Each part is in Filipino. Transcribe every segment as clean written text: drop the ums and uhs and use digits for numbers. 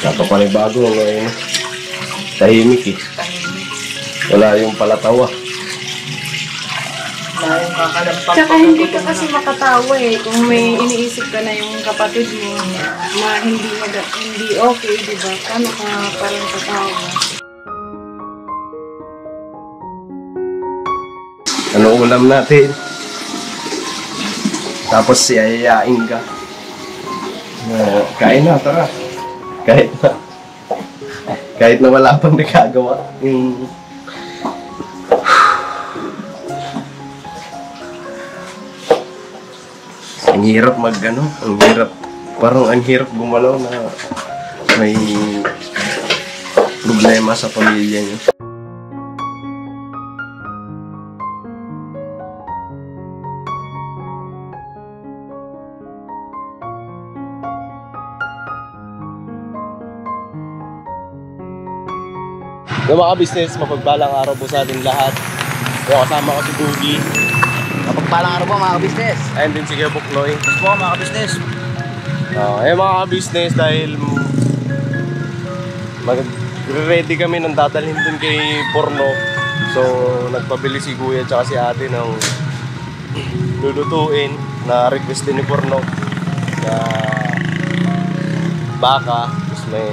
Napapanibago ngayon. Tahimik eh. Wala yung palatawa. Tsaka hindi ka kasi makatawa eh. Kung may iniisip ka na yung kapatid mo na hindi okay, di ba? Paano ka parang tatawa? Ano ulam natin? Tapos siyayain ka. Kain na, tara. Kahit na wala pang nagagawa. Ang hirap ang hirap. Parang ang hirap gumalaw na may problema sa pamilya niyo. Yung mga business, mapagpalang araw po sa ating lahat. Yung kasama ko si Boogie. Mapagpalang araw po mga business. And din si Bukloy. Yes po mga business. Mga business, dahil mag-ready kami ng dadalhin dun kay Porno. So nagpabili si Kuya at si ate ng lulutuin na request din ni Porno na baka, tapos may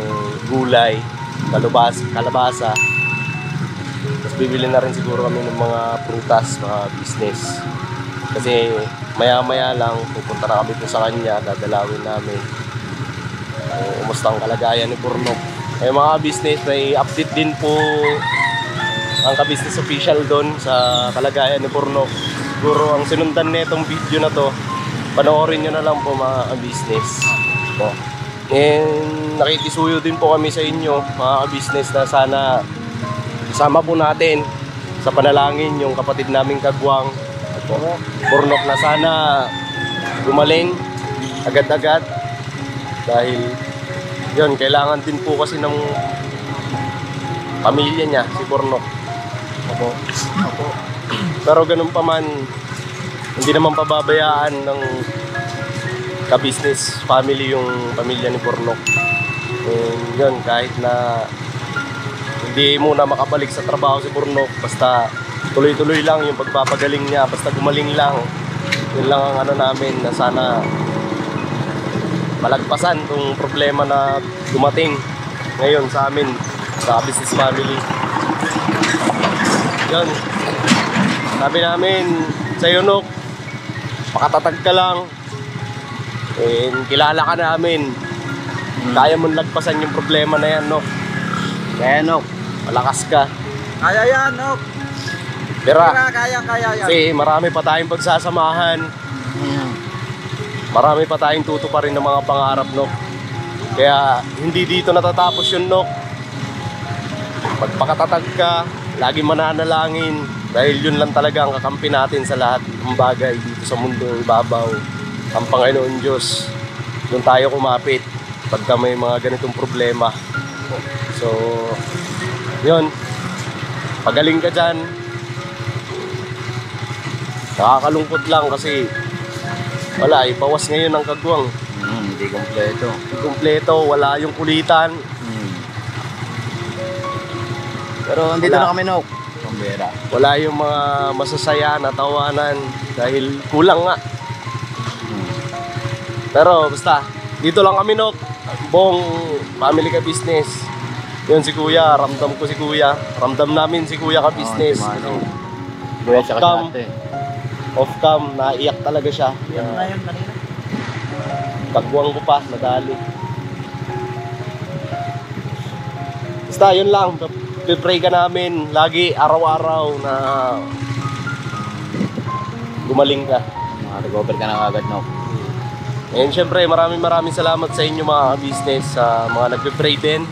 gulay, kalabasa. Tapos bibili na rin siguro kami ng mga prutas, mga business. Kasi maya-maya lang pupunta na kami po sa kanya, dadalawin namin. Kumusta ang kalagayan ni Porno. Mga business, may update din po ang ka-business official doon sa kalagayan ni Porno. Siguro ang sinundan nitong video na to, panoorin nyo na lang po mga business po. And nakikisuyo din po kami sa inyo mga business na sana isama po natin sa panalangin yung kapatid naming kagwang Pornok na sana gumaling agad-agad, dahil yun, kailangan din po kasi ng pamilya niya si Pornok. Pero ganun pa man, hindi naman pababayaan ng ka-business family yung pamilya ni Pornok. Yun, kahit na hindi muna makabalik sa trabaho si Pornok, basta tuloy-tuloy lang yung pagpapagaling niya, basta gumaling lang. Yun lang ang namin, na sana malagpasan tong problema na dumating ngayon sa amin, sa business family. Yun, sabi namin sa'yo, Nok, pakatatag ka lang. Kilala ka namin. Kaya mong lagpasan yung problema na yan, Nok. Kaya Nok, Malakas ka. kaya yan Nok. Pero Kaya yan. kasi marami pa tayong pagsasamahan. Marami pa tayong tutuparin ng mga pangarap, Nok. Kaya hindi dito natatapos yun, Nok. Magpakatatag ka, lagi mananalangin, dahil yun lang talaga ang kakampi natin sa lahat ng bagay dito sa mundong ibabaw. Ang Panginoon Diyos, doon tayo kumapit pagka may mga ganitong problema. So yun, pagaling ka dyan. Nakakalungkot lang kasi wala, bawas ngayon ang kagwang. Hindi kompleto. Kompleto, wala yung kulitan. Pero andito na kami, Nok. Pambera. Wala yung mga masasaya na tawanan dahil kulang nga. Pero basta, dito lang kami, Nok. Buong family ka business. Yun si Kuya, ramdam ko si Kuya. Ramdam namin si Kuya ka business. Off cam, naiyak talaga siya. Yan na yun kanina. Kagwang ko pa, nadali. Basta yun lang, pipray ka namin lagi, araw-araw na gumaling ka. Recover ka na agad, Nok. And syempre maraming salamat sa inyo mga business, sa mga nagpe-pray din.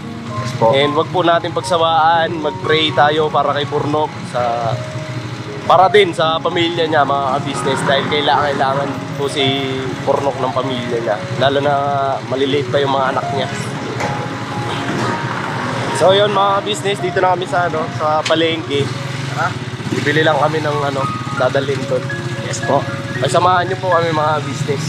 And wag po natin pagsawaan, mag-pray tayo para kay Pornok, para din sa pamilya niya mga business, dahil kailangan po si Pornok ng pamilya niya, lalo na maliliit pa yung mga anak niya. So yun mga business, dito na kami sa sa palengke. Bibili lang kami ng dadalhin doon. Yes po. Pagsamahan niyo po kami mga business.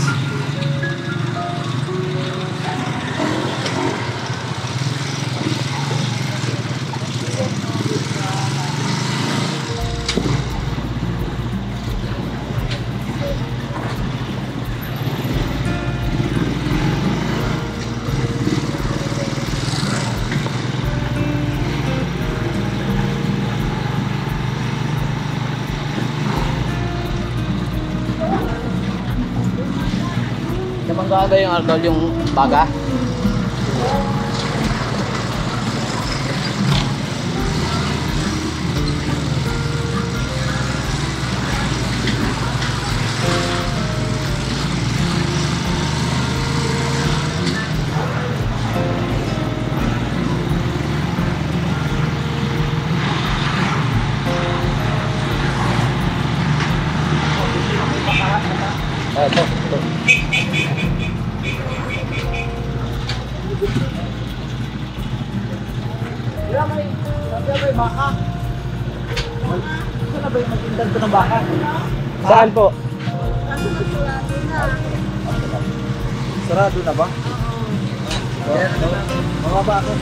Anong gagawin yung alcohol, yung baga? Saan po? Sarado na ba? Mababa ako.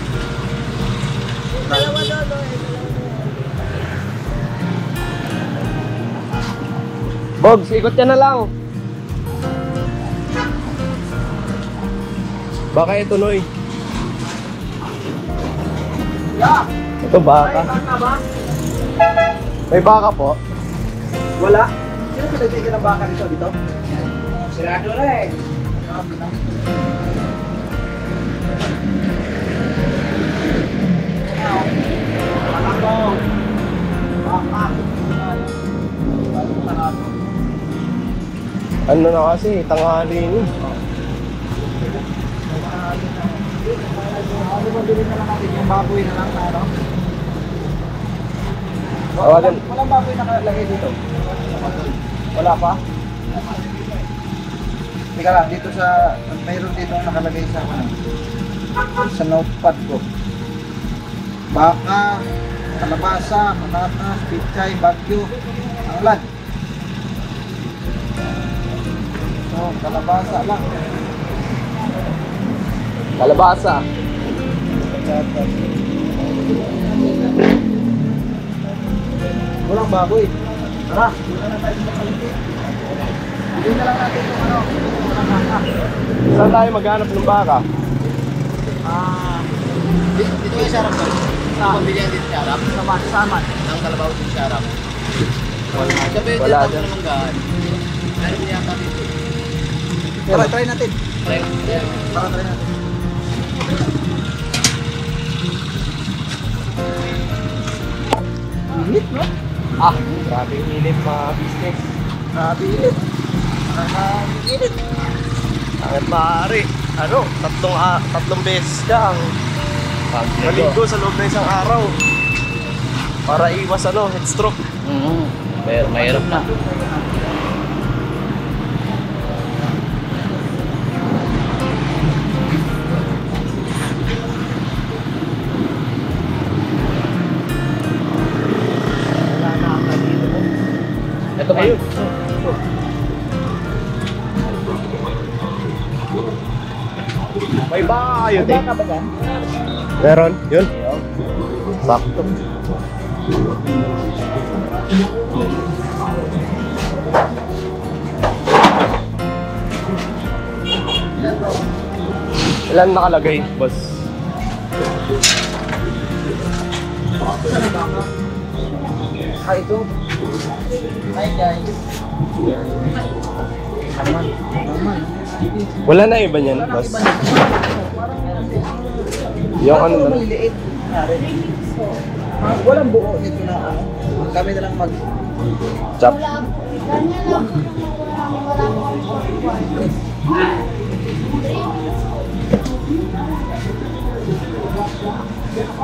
Bogs, ikot ka na lang. Baka ito, Noy. Ito baka. May baka po. Wala. Sino pinagtigil ng baka dito? Sarado na eh. Ano na kasi, tanghali ni. Yung baboy na lang, ano? Tawagan. Walang baboy nakalagay dito. Wala pa? Teka lang, dito sa... Mayroon dito nakalagay sa... Sa notepad ko. Baka, kalabasa, patatas, pichay, bagyo, anglan. So, kalabasa lang. Kalabasa. Walang baboy. Tara, dito na tayo sa palengke. Hindi na lang natin yung ano. Saan tayo maghanap ng baka? Dito yung sarap ko. Sa pambilyan dito sarap. Saman. Ang kalabaw dito sarap. Sabi, Wala dito dyan. naman gaan. Ano niya ka dito? Try natin. Tara, try natin. Init, no? Grabe yung init mga business. Init. Init. Ang maaari. Ano? Tatlong beses ka ang maligo sa loob na isang araw. Para iwas heat stroke. Pero mahirap na. Ito ba? Ayun. May baka kayo, Tay? Baka ba dyan? Meron? Yun? Sakto. Ilan nakalagay, boss? Ito. Hi guys. Naman. Wala na iba niyan, boss? Yung ano na lang. Maliliit. Walang buo nito na ano. Kami na lang mag... Chop.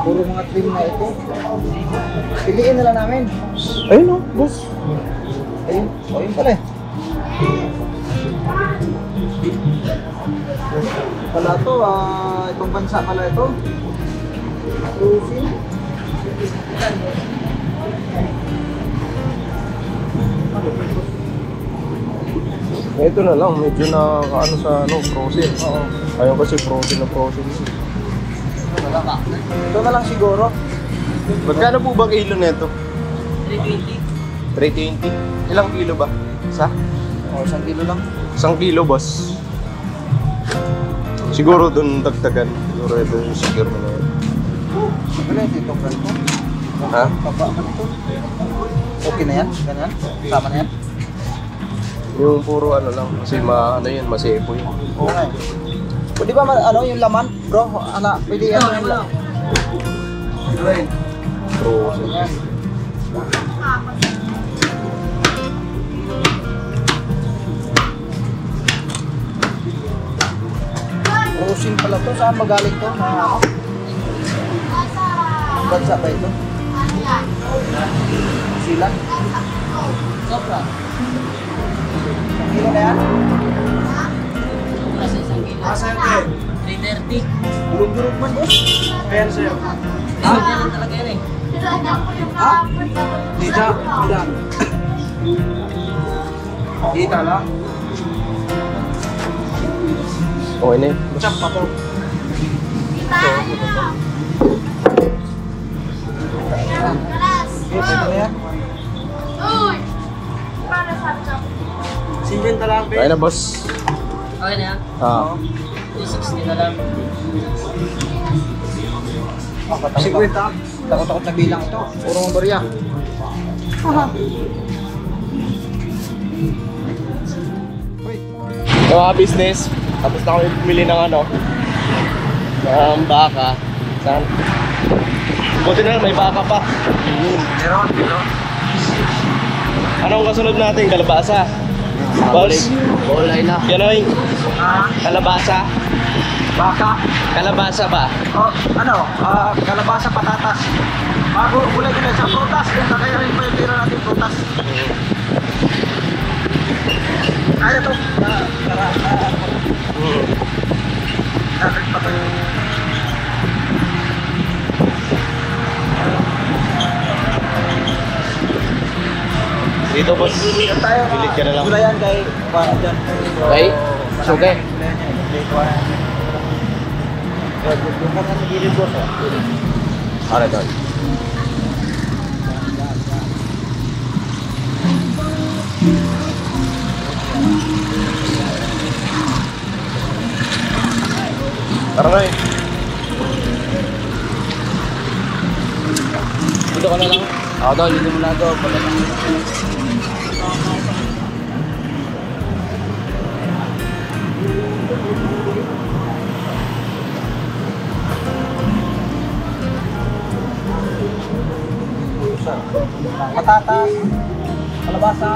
Puro mga trim na ito. Piliin na lang namin. Ayun o, boss. Ayun. O, yun pala eh. Pala to, itong bansa pala ito. Cruising. Ito na lang, medyo na ano sa frozen. Oo. Ayaw kasi frozen na frozen. Ito na lang siguro. Magkano po ba kilo nito? 320. 320? Ilang kilo ba? Isa? O, 1 kilo lang. 1 kilo, boss. Siguro dun dagdagan. Siguro ito yung siguro na yun. Magaling dito, ganito. Ha? Baba ka nito. Okay na yan? Ganyan? Sama na yan? Yung puro ano lang, kasi ano yun, masepo yun. Oo nga eh. Pwede ba ano yung laman, bro? Ano, pwede ano yung laman? Frozen. Yan. Frozen pala to. Saan magaling to? Na ano? Bansa ba ito? Sila? Sobra. Kilo na yan? Asa yan, 330. Durog-durog man, boss. Ayan sa'yo. Yan talaga yan eh. Ha? Dita? Ilan? Dita lang? Okay na yun. Chop pa to. Ito na yan. Sinenta lang, Okay na, boss. Okay na yan? Ah. 360 na lang. Takot-takot na bilang ito. Puro mga barya. So, mga business, tapos na kami bumili ng ano, ng baka. Saan? Buti na lang, may baka pa. Meron, dito. Anong kasunod natin? Kalabasa. Boss, Kulay na. Yanoy, Ah, kalabasa. baka. Kalabasa ba? Oh, ano? Kalabasa, patatas. Gulay sa prutas. Kaya kaya rin pa yung tira natin prutas. Ay, ito. Tara. Dapat pa tayo. Dito, boss. Tayo, Pilit ka na lang. gulayan kay paano dyan. Okay? Suge. Yung kata sa gilid boss. Ano doon? Tara na eh. Dito ka na lang. Ako daw, dito muna daw. Patatas, kalabasa.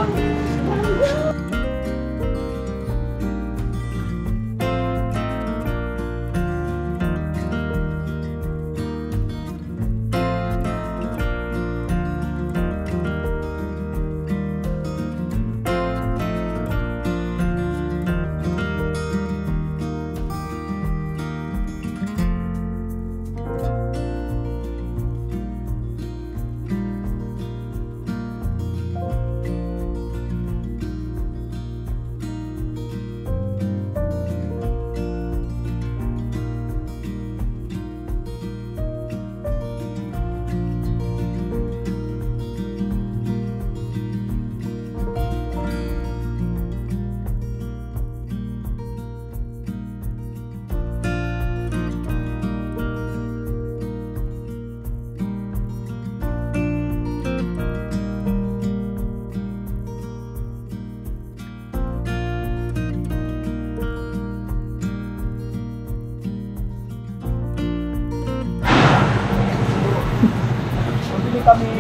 Kami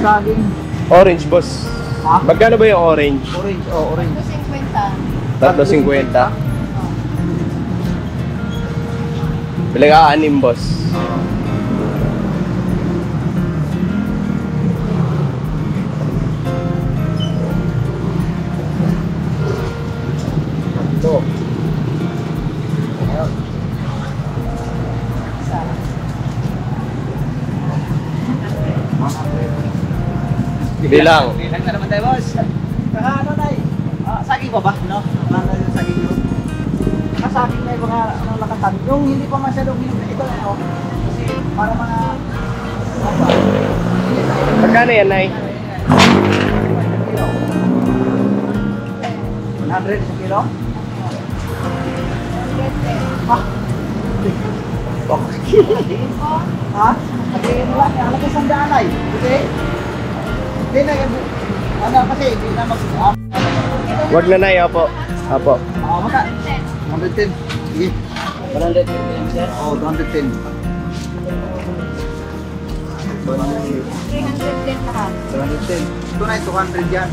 saging. Orange, boss. Ha? Magkano ba yung orange? Orange, oh, orange. 3.50. Bili ka 6, boss. Ito. Bilang. Bilang na naman tayo, boss. Saka ano na saging pa ba? No? Ano yung saging nyo? Saka saging na yung mga lakatan. Yung hindi pa masyadong ito na ito. Kasi para mga... Magkano yan, Nay? 100 sa kilo? Ah. Okay. Ha? Sabihin mo lang, alagay sandaan ay. Okay? Hindi na yan. Ano kasi, hindi na mag... Wag na nay, apo. Apo. Maka? 110. Sige. 110 sir? Oo, 210. 310 lahat. 210. Ito na, 200 yan.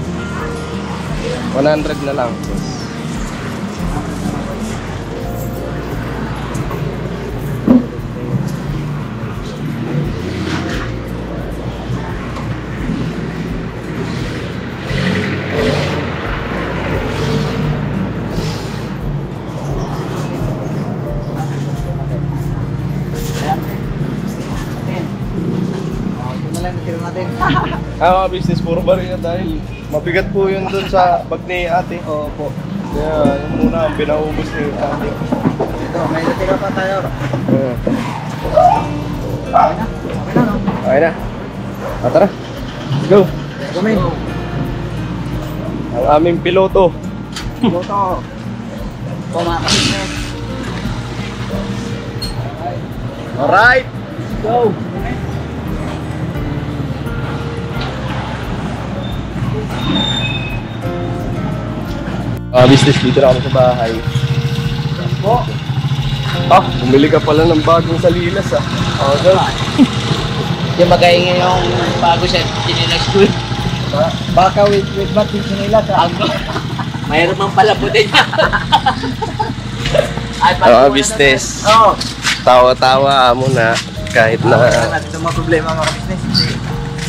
100 na lang. Ito na lang, natira natin. Mga business, puro barya dahil mabigat po yun dun sa bag ni ate. Opo. Kaya yun muna ang pinaubos ni ate. Ito, may natira pa tayo. Hmm. Okay na? Okay na, no? Okay na. Tara. Let's go. Kumin. Ang aming piloto. Luto. Po, mga kasisnes. Alright. Go! Business, dito na kami sa bahay. Po. Bumili ka pala ng bagong salilas Okay. Yung magaingin yung bago siya, tinilas ko. Baka with ba't yung sinilas ha? Mayroon mang pala po din. Ay, Business. Oo. Tawa-tawa muna kahit na Ito mga problema mga business.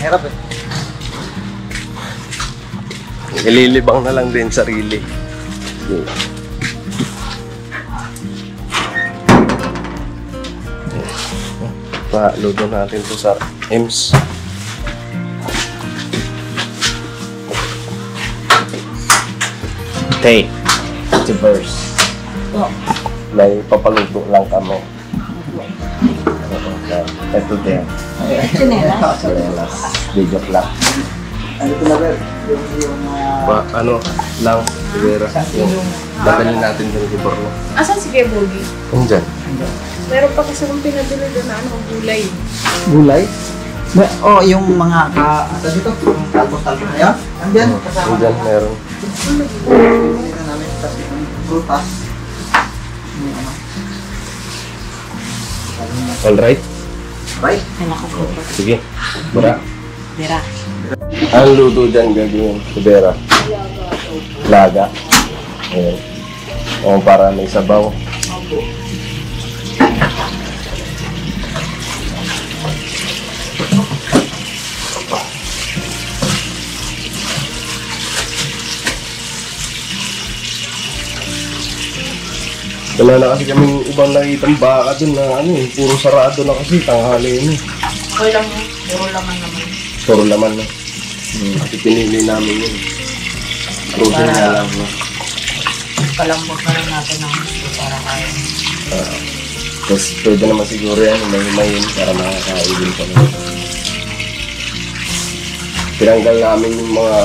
Hirap eh. ililibang na lang din sarili. Luto natin to sa EMS. Okay, Timbers. May papaluto lang kami. Ito din. Chinelas. Video lang. Ano ito na Ber? Yung Ano lang, sigara. Dadalhin natin din si Borno. Asan si Kuya Bogi? Andyan. Meron pa kasi akong pinadala doon na gulay. gulay? Yung mga asa dito, yung talbos-talbos na yan. Andyan, kasama Andyan, meron. Hindi na namin kasi yung prutas. Yung ano. Alright? Right? Sige. Bura. Dira. Ang luto dyan gagawin, Kubera. Laga. Ayan. O para may sabaw. Wala na kasi kaming ibang nakitang baka dun na ano eh, puro sarado na kasi tanghali yun eh. Walang, puro laman naman. Puro laman na. Kasi pinili namin yun. Protein na lang. No? Kalambot na lang natin ng gusto para kaya. Tapos pwede naman siguro yan, may para makakain din kami. Tinanggal namin yung mga,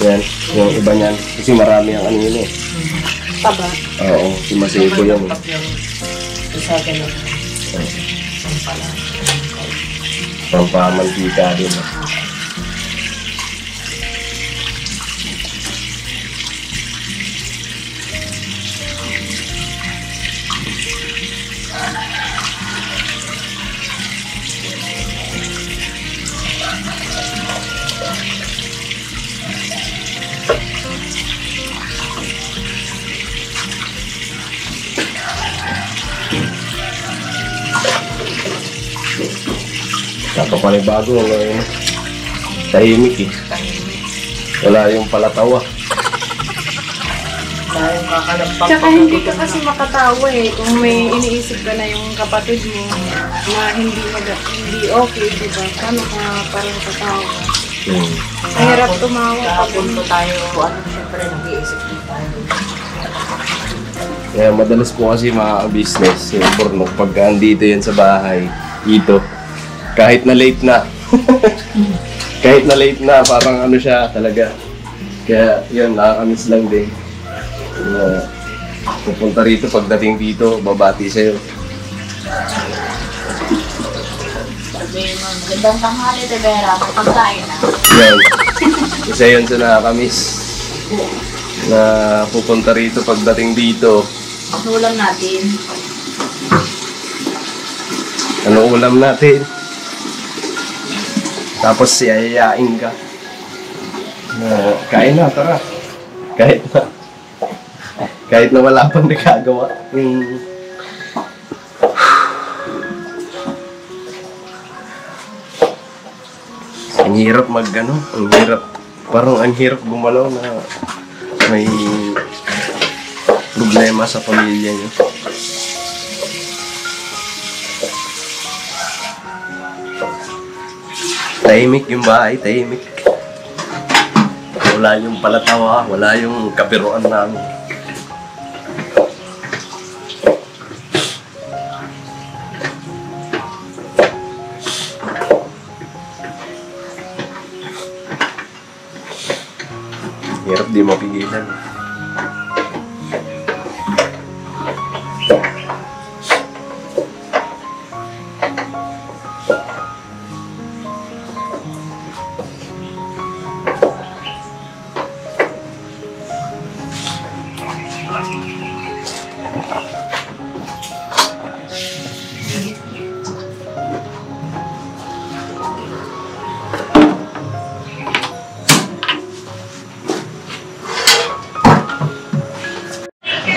yan, yung iba niyan. Kasi marami ang ano yun eh. Taba. Oo, si Masego yan. Isa ganun. Pampamantika din. Kapapanibago ngayon. Tahimik eh. Wala yung palatawa. Dahil kakalampag. Tsaka hindi ka kasi makatawa eh. Kung may iniisip ka na yung kapatid mo na hindi okay, di ba? Paano ka parang tatawa? Mahirap tumawa pag Punto tayo, ano, syempre nag-iisip din tayo. Kaya madalas po kasi mga business, yung porno, pagka andito yan sa bahay, dito, kahit na late na. Kahit na late na, parang ano siya talaga. Kaya yun, nakakamiss lang din. Pupunta rito, pagdating dito, babati sa'yo. Sabi mo, magandang tanghali, Tevera, may pagkain na. Yan. Isa yun sa nakakamiss na pupunta rito pagdating dito. Ano ulam natin? Ano ulam natin? Tapos siyayain ka. Kain na, tara. Kahit na wala pang nagagawa. Ang hirap ang hirap. Parang ang hirap gumalaw na may problema sa pamilya niyo. Tahimik yung bahay, tahimik. Wala yung palatawa, wala yung kabiruan namin. Hirap di mapigilan.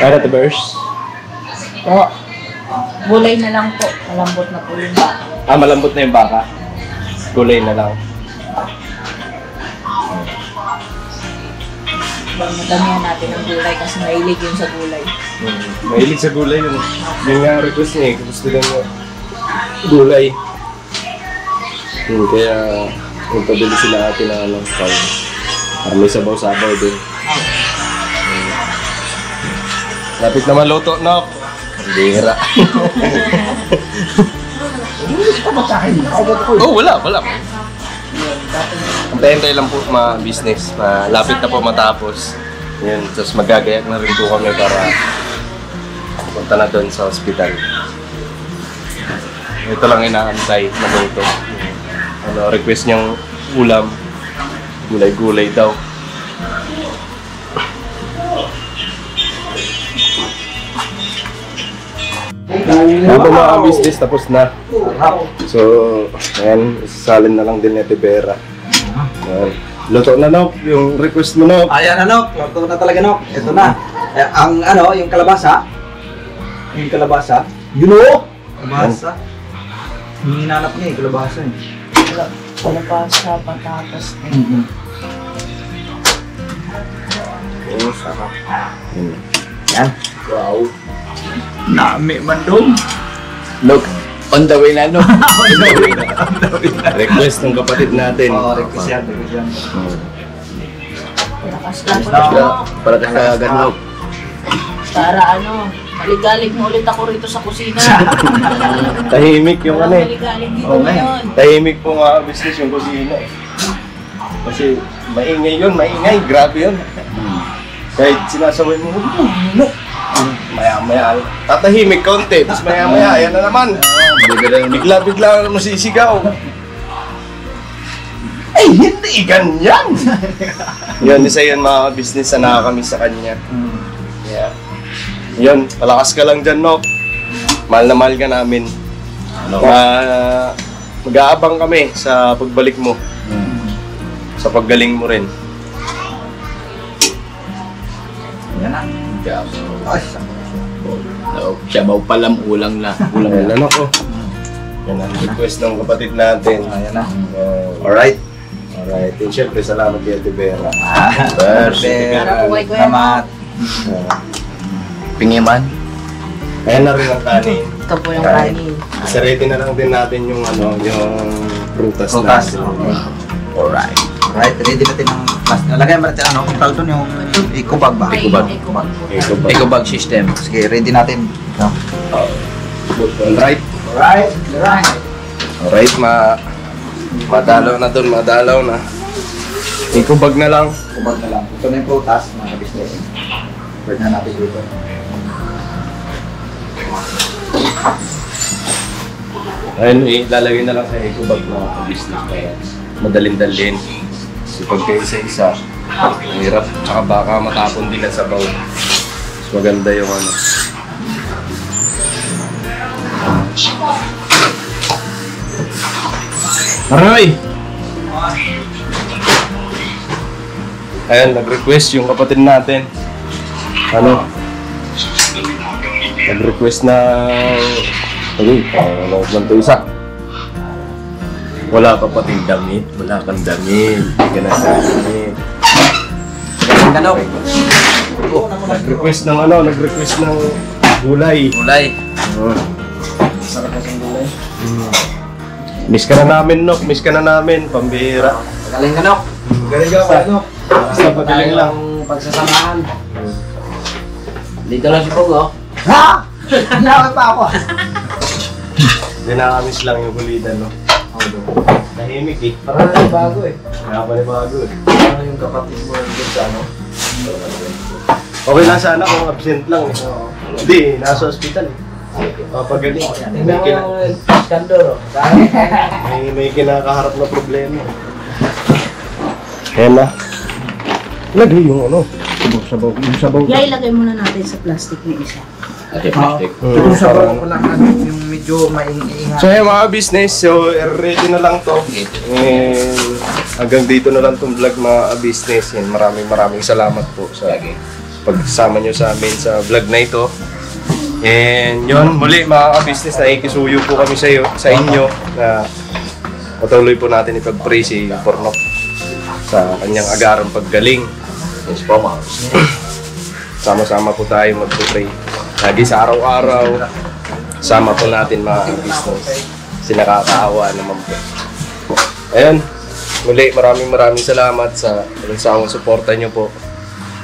Kaya the burst. Po. Gulay na lang po. Malambot na po yung baka. Malambot na yung baka. Gulay na lang. Madamihan natin ang gulay kasi mahilig yun sa gulay. Mahilig sa gulay yun. Yun nga ang request niya eh. Gusto lang mo gulay. Kaya magpabili sila natin ng ano. Para may sabaw-sabaw din. Lapit naman luto, no? Bihira. Oh, wala. Antay-antay lang po mga business. Lapit na po matapos. Yun, tapos magagayak na rin po kami para punta na doon sa hospital. Ito lang inaantay na luto. Request niyang ulam. Gulay-gulay daw. Yan po mga business, tapos na. So, ayan, isasalin na lang din ni Tibera. Luto na, Nok. Yung request mo, Nok. Ayan ano, luto na talaga no. Ito na. Ang ano, yung kalabasa. Yung kalabasa. You know? Kalabasa. Yung hinanap niya yung kalabasa eh. Wala pa sa patatas. Sarap. Yan. Wow. Nami man doon. Look, on the way na, no? Request ng kapatid natin. Oo, request yan. Lakas lang po. Para ka ganok. Para ano, maligalig mo ulit ako rito sa kusina. Tahimik yung ano eh. Maligalig dito Oo, ngayon. Tahimik po nga business yung kusina eh. Kasi maingay yun, maingay. Grabe yun. Kahit sinasaway mo, maya-maya, tatahimik konti, tapos maya-maya, ayan na naman. Bigla-bigla na masisigaw. Ay, hindi ganyan! Yun, isa yun mga business na nakakamiss sa kanya. Yeah. Yun, palakas ka lang dyan, Nok. Mahal na mahal ka namin. Mag-aabang kami sa pagbalik mo. Sa paggaling mo rin. Yan na. Ay, Sabaw pa lang, ulang na. Ulang na, Nok. Yan ang request ng kapatid natin. ayan na. Alright. Alright, and syempre salamat kay Ate Vera. Para po kay Kuya Salamat. Pingiman. Ayan na rin ang kanin. Ito po yung kanin. Isa-ready na lang din natin yung ano, yung prutas Prutas. natin. Alright. Alright, ready natin ang plastic. Nalagay mo natin ano, kung tawag doon yung eco bag ba? Ay, Ecobag. ecobag po. Ecobag. Eco bag system. Sige, ready natin. Alright. Alright, madalaw na dun, madalaw na. Ecobag na lang. Eco bag na lang. Ito na yung prutas, mga business. Pwede na natin dito. Ayun, ilalagay na lang sa ecobag na business kaya madaling dalhin. Kasi pagka isa-isa, mahirap. Tsaka baka matapon din ang sabaw. Mas maganda yung ano. Aray! Ayan, nag-request yung kapatid natin. Ano? Nag-request na... Ay, ano to isa? Wala ka pating damit. Wala kang damit. Hindi ka na damit. Ganok. Nag-request ng ano? Nag-request ng gulay. Gulay. Sarap na siyang gulay. Miss ka na namin, Nok. Miss ka na namin. Pambihira. Galing ganok. Galing ka pa, Nok. Basta pagaling lang. Pagsasamahan. Dito lang si Pogo. Ha? Hinawag pa ako. Dinakamis lang yung kulitan, no? Tahimik eh. Parang bago eh. Nakapanibago eh. Parang yung kapatid mo yung sa ano. Okay lang sana kung absent lang eh. Hindi, nasa ospital eh. Papagaling. Tingnan mo yung skandor. May kinakaharap na problema. Ayan na. Lagay yung ano. Sabaw. Yung sabaw. Kaya ilagay muna natin sa plastic yung isa. Yung sabaw ko lang yung medyo maingat. So yung mga business, so ready na lang to. And hanggang dito na lang tong vlog mga business. And maraming salamat po sa pagsama nyo sa amin sa vlog na ito. And yun, muli mga business, nakikisuyo po kami sa inyo na patuloy po natin ipag-pray si Pornok sa kanyang agarang paggaling. Yes po, mga sama-sama po tayo mag-pray. Lagi sa araw-araw, sama po natin mga business. Kasi nakakaawa naman po. Ayun, muli maraming salamat sa walang suporta nyo po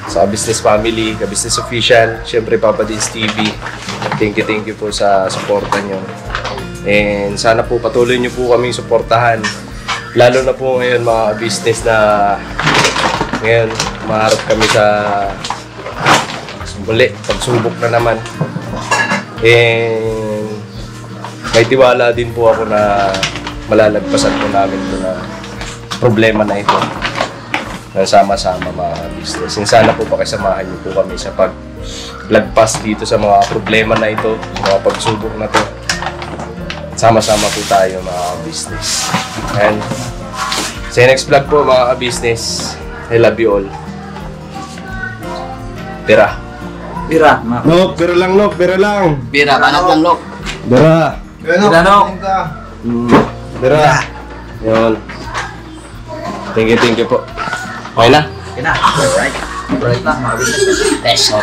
sa Business Family, Business Official, syempre Papa Dins TV. Thank you po sa suporta nyo. And sana po patuloy nyo po kaming suportahan. Lalo na po ngayon mga business na ngayon maharap kami sa muli, pagsubok na naman. And may tiwala din po ako na malalagpasan po namin ito na problema na ito. Na sama-sama mga business. And sana po pakisamahan niyo po kami sa paglagpas dito sa mga problema na ito, sa mga pagsubok na ito. Sama-sama po tayo mga business. And sa next vlog po mga business, I love you all. Pera. Bira. Nok, pera lang, Nok, pera lang. Bira, kanak lang lok. Pera. Bira nok. Pera. Yun. Thank you po. Okay na? Okay na. Alright. Alright na, mga business. Test.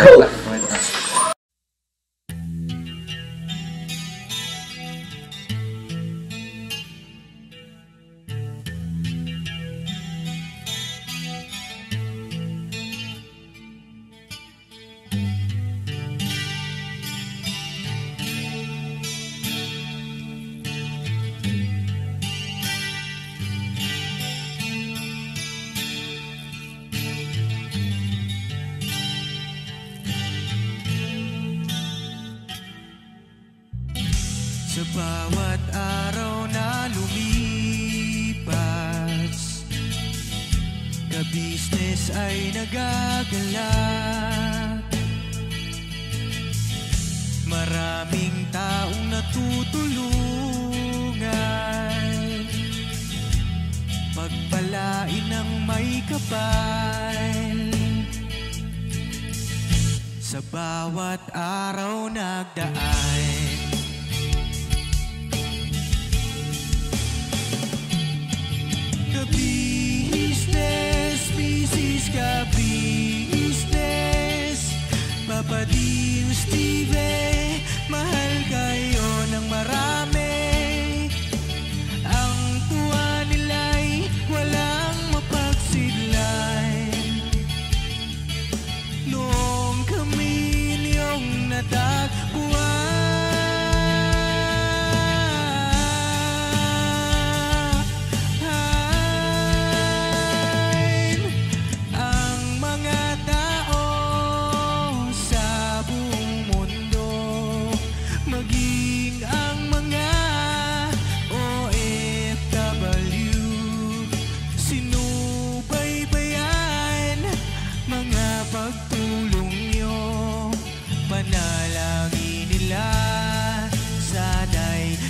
Sa bawat araw na lumipas, ka-business ay nagagalak. Maraming taong natutulungan, pagpalain ng may kapal. Sa bawat araw nagdaan, ka-business, business ka-business, Papa Dins TV, mahal kayo ng marami. Ang tuwa nila'y walang mapagsidlan. Noong kami niyong natagpuan, ang mga tao sa buong mundo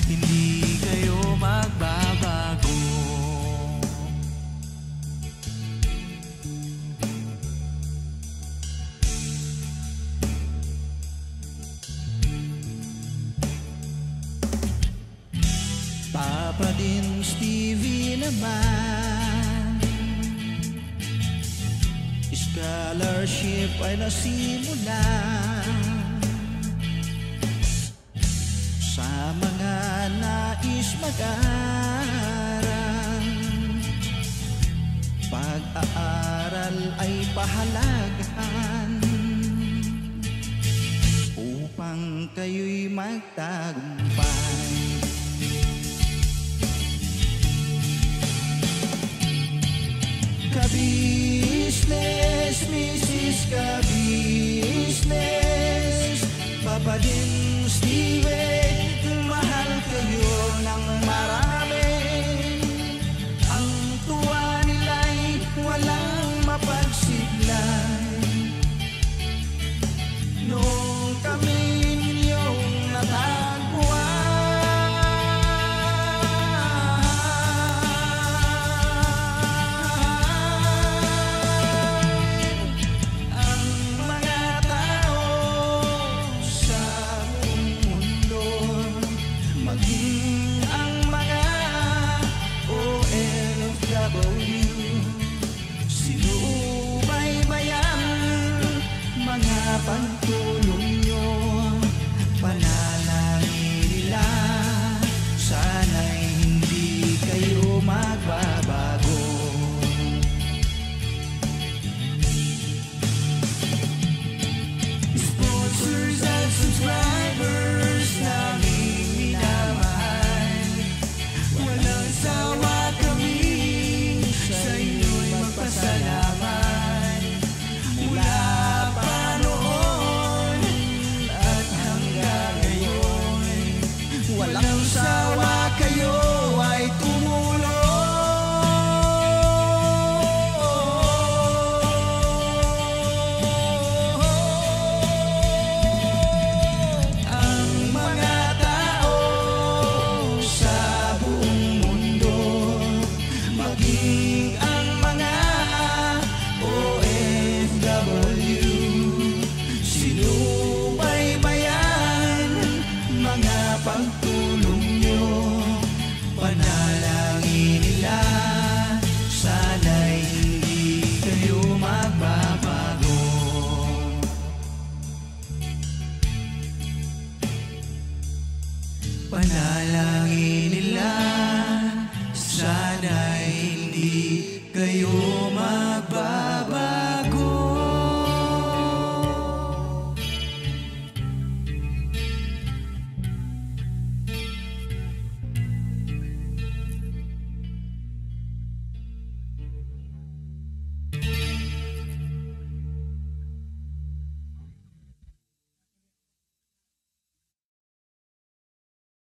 hindi kayo magbabago. Papa din Stevie naman, scholarship ay nasimulan sa mga nais mag-aral. Pag-aaral ay pahalagahan upang kayo'y magtagumpay. Ka-business, Mrs. Ka-business, Papa din Steve, mahal kayo ng marami. Ang tuwa nila'y walang mapagsiglay. Noong kami ninyong natagpuan, pagtulong nyo, panalangin nila, sana'y hindi kayo magbabago. Sponsors at subscribers naming minamahal, walang sawa kami sa inyo'y magpasalamat. Mula pa noon at hanggang ngayon, walang sawa kayo ay tumulong. Ang mga tao sa buong mundo, maging ang mga OFW, sinubaybayan mga pagtulong nyo, panalangin nila, sana'y hindi kayo magbabago. Panalangin nila, sana'y hindi kayo magbabago.